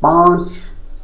5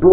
2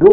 2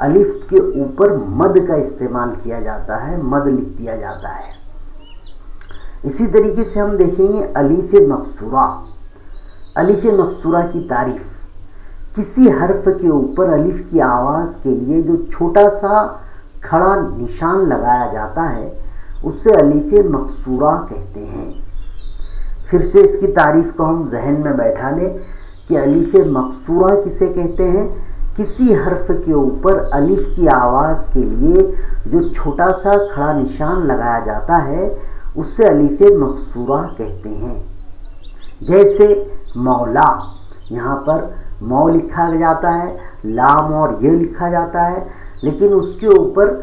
अलिफ के ऊपर मद का इस्तेमाल किया जाता है, मद लिख दिया जाता है। इसी तरीके से हम देखेंगे अलिफ मकसूरा। अलिफ मकसूरा की तारीफ, किसी हर्फ के ऊपर अलिफ की आवाज़ के लिए जो छोटा सा खड़ा निशान लगाया जाता है उससे अलिफ मकसूरा कहते हैं। फिर से इसकी तारीफ को हम जहन में बैठा लें कि अलिफ मकसूरा किसे कहते हैं, किसी हर्फ के ऊपर अलिफ की आवाज़ के लिए जो छोटा सा खड़ा निशान लगाया जाता है उससे अलिफ मकसूरा कहते हैं। जैसे मौला, यहाँ पर मौ लिखा जाता है, लाम और ये लिखा जाता है, लेकिन उसके ऊपर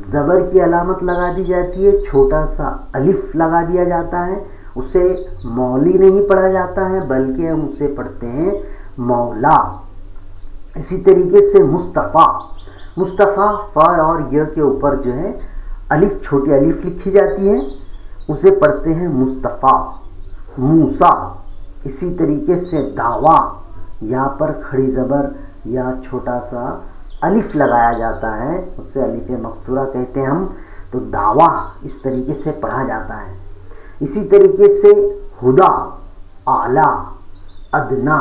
ज़बर की अलामत लगा दी जाती है, छोटा सा अलिफ लगा दिया जाता है, उसे मौली नहीं पढ़ा जाता है बल्कि हम उसे पढ़ते हैं मौला। इसी तरीके से मुस्तफ़ा, मुस्तफ़ा फ़ा और य के ऊपर जो है अलिफ, छोटी अलिफ लिखी जाती है, उसे पढ़ते हैं मुस्तफ़ा। मूसा, इसी तरीके से दावा, यहाँ पर खड़ी ज़बर या छोटा सा अलिफ लगाया जाता है, उससे अलिफ मकसूरा कहते हैं हम। तो दावा इस तरीके से पढ़ा जाता है। इसी तरीके से हुदा, आला, अदना,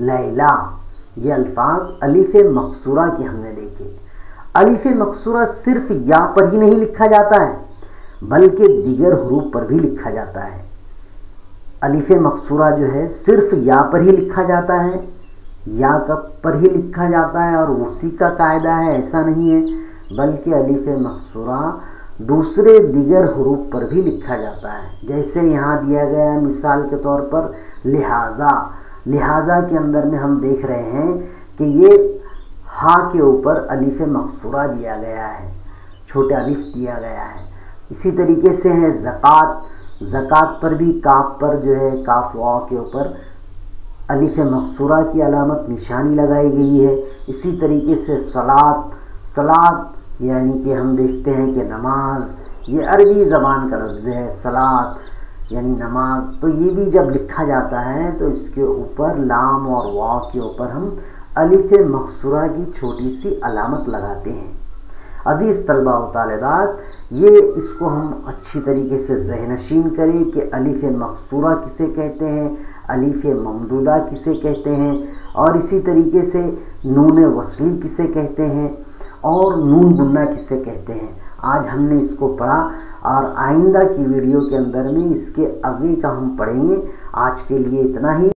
लैला, ये अल्फाज अलिफ मकसूरा की हमने देखे। अलिफ मकसूरा सिर्फ या पर ही नहीं लिखा जाता है बल्कि दीगर हुरूफ पर भी लिखा जाता है। अलिफ मकसूरा जो है सिर्फ या पर ही लिखा जाता है, या पर ही लिखा जाता है और उसी का कायदा है ऐसा नहीं है, बल्कि अलिफ मकसूरा दूसरे दीगर हुरूफ पर भी लिखा जाता है। जैसे यहाँ दिया गया है मिसाल के तौर पर लिहाजा, लिहाजा के अंदर में हम देख रहे हैं कि ये हा के ऊपर अलिफ मकसूरा दिया गया है, छोटा अलिफ दिया गया है। इसी तरीके से है ज़कात, ज़कात पर भी काफ पर जो है काफ वाव के ऊपर अलिफ मकसूरा की अलामत निशानी लगाई गई है। इसी तरीके से सलात, सलात यानी कि हम देखते हैं कि नमाज, ये अरबी ज़बान का लफ्ज़ है, सलात यानी नमाज, तो ये भी जब लिखा जाता है तो इसके ऊपर लाम और वाव के ऊपर हम अलिफ मकसूरा की छोटी सी अलामत लगाते हैं। अज़ीज़ तलबा व तालिबात, ये इसको हम अच्छी तरीके से ज़हनशीन करें कि अलिफ मकसूरा किसे कहते हैं, अलिफ ममदूदा किसे कहते हैं, और इसी तरीके से नून वस्ली किसे कहते हैं और नून गुन्ना किसे कहते हैं। आज हमने इसको पढ़ा और आइंदा की वीडियो के अंदर में इसके आगे का हम पढ़ेंगे। आज के लिए इतना ही।